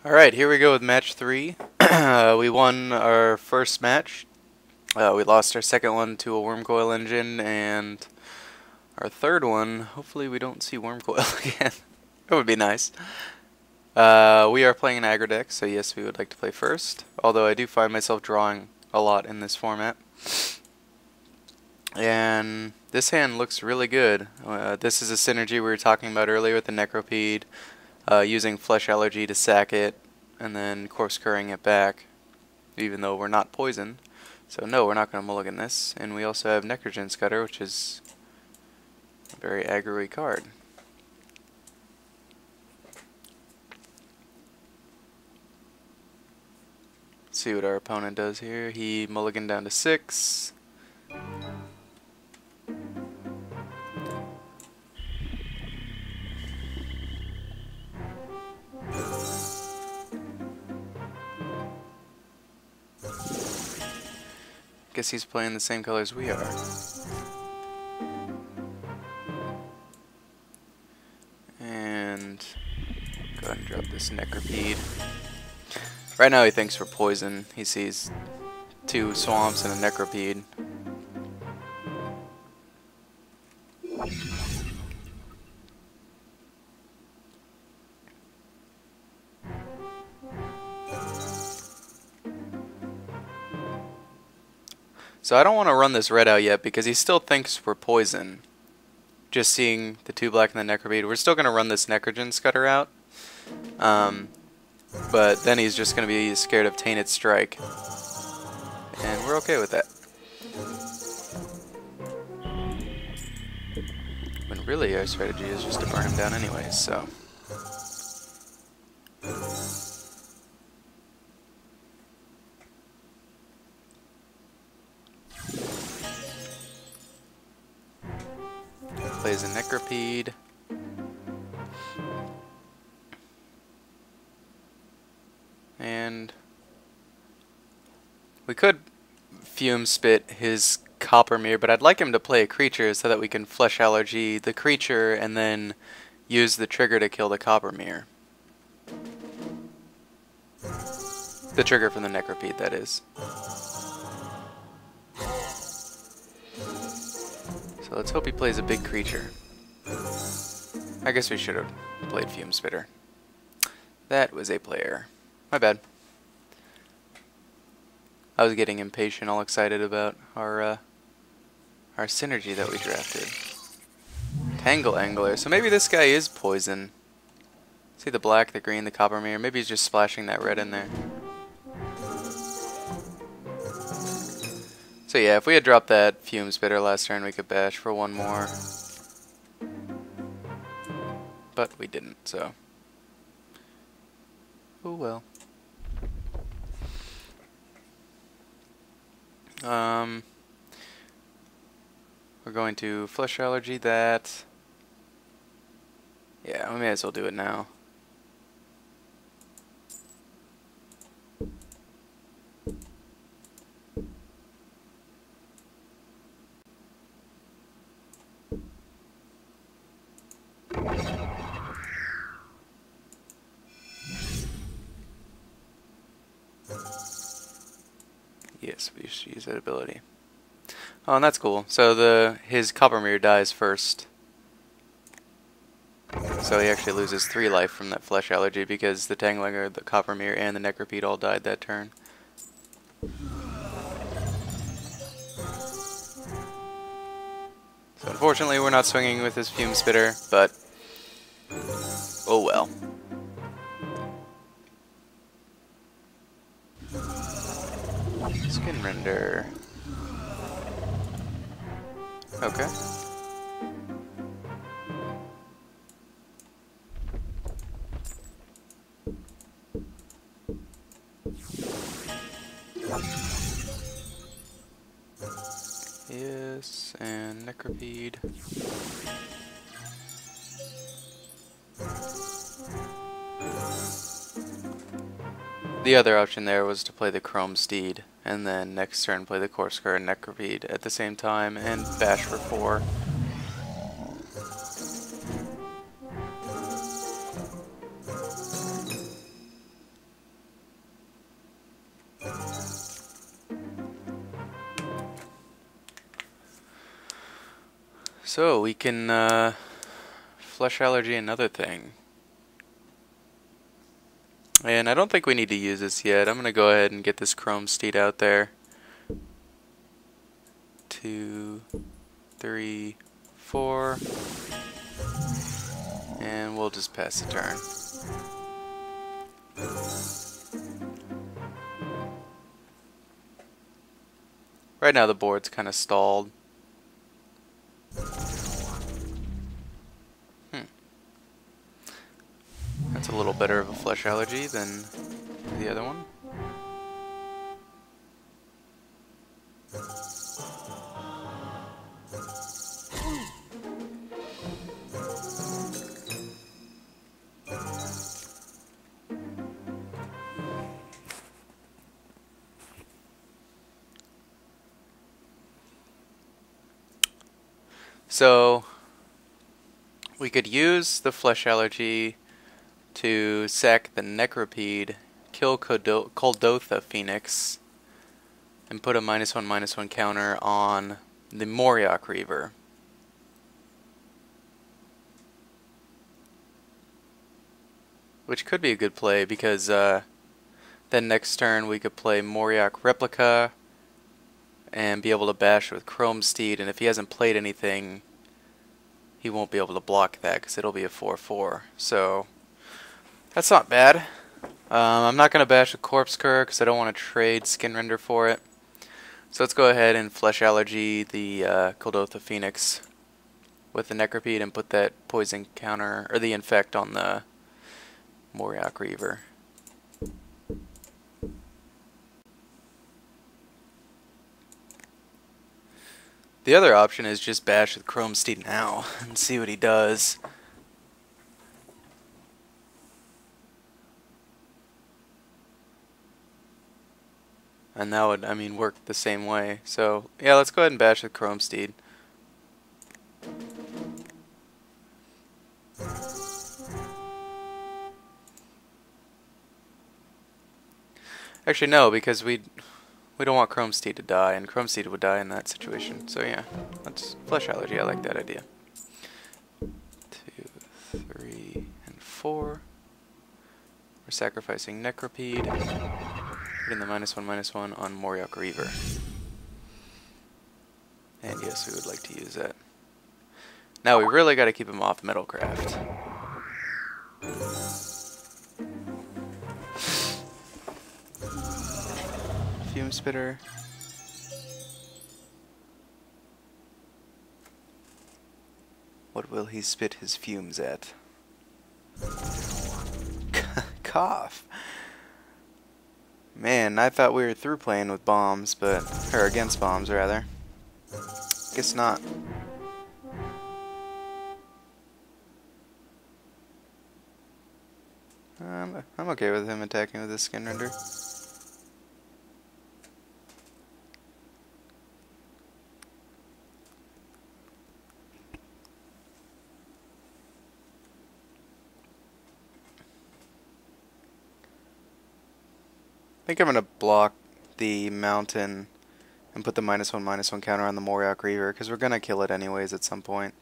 Alright, here we go with match 3. We won our first match. We lost our second one to a worm coil engine, and our third one, hopefully we don't see worm coil again. That would be nice. We are playing an aggro deck, so yes, we would like to play first. Although I do find myself drawing a lot in this format. And this hand looks really good. This is a synergy we were talking about earlier with the Necropede. Using Flesh Allergy to sack it, and then corkscrewing it back, even though we're not poisoned. So no, we're not going to mulligan this. And we also have Nitrogen Scudder, which is a very aggro-y card. Let's see what our opponent does here. He mulliganed down to 6. Guess he's playing the same colors we are. And go ahead and drop this Necropede. Right now he thinks we're poison. He sees 2 swamps and a Necropede. So I don't want to run this red out yet because he still thinks we're poison. Just seeing the 2 black and the Necropede. We're still going to run this Nitrogen Scudder out. But then he's just going to be scared of Tainted Strike. And we're okay with that. When really our strategy is just to burn him down anyways, so. Plays a Necropede. And we could Fume Spit his Copper Mirror, but I'd like him to play a creature so that we can Flesh Allergy the creature and then use the trigger to kill the Copper Mirror. The trigger from the Necropede, that is. So let's hope he plays a big creature. I guess we should have played Fume Spitter. That was a player. My bad. I was getting impatient, all excited about our synergy that we drafted. Tangle Angler. So maybe this guy is poison. See the black, the green, the Copper Mirror. Maybe he's just splashing that red in there. So yeah, if we had dropped that Fume Spitter last turn, we could bash for 1 more. But we didn't, so. Oh well. We're going to Flesh Allergy that. Yeah, we may as well do it now. Yes, we should use that ability. Oh, and that's cool. So his Copper Mirror dies first. So he actually loses 3 life from that Flesh Allergy because the Tanglinger, the Copper Mirror, and the Necropede all died that turn. So unfortunately we're not swinging with his Fume Spitter, but oh well. Skin Render. Okay. Yes, and Necropede. The other option there was to play the Chrome Steed, and then next turn play the Corkscrew and Necropede at the same time, and bash for 4. So we can flesh allergy another thing. And I don't think we need to use this yet. I'm going to go ahead and get this chrome steed out there. 2, 3, 4. And we'll just pass the turn. Right now the board's kind of stalled. That's a little better of a flesh allergy than the other one. So we could use the flesh allergy to sack the Necropede, kill Koth.0 Phoenix, and put a -1/-1 counter on the Moriok Reaver. Which could be a good play because then next turn we could play Moriok Replica and be able to bash with Chrome Steed, and if he hasn't played anything, he won't be able to block that because it'll be a 4/4. So that's not bad. I'm not going to bash a Corpse Cur because I don't want to trade Skin Render for it. So let's go ahead and Flesh Allergy the Koth.0 Phoenix with the Necropede and put that poison counter, or the infect, on the Moriok Reaver. The other option is just bash with Chrome Steed now and see what he does. And that would, I mean, work the same way. So, yeah, let's go ahead and bash with Chrome Steed. Actually, no, because we don't want Chrome Steed to die, and Chrome Steed would die in that situation. So yeah, let's Flesh Allergy. I like that idea. 2, 3, and 4. We're sacrificing Necropede, putting the -1/-1 on Moriok Reaver. And yes, we would like to use that. Now we really got to keep him off Metalcraft. Fume Spitter. What will he spit his fumes at? Cough. Man, I thought we were through playing with bombs, but, or against bombs rather. Guess not. I'm okay with him attacking with his Skin Render. I think I'm going to block the mountain and put the -1/-1 counter on the Moriok Reaver, because we're going to kill it anyways at some point.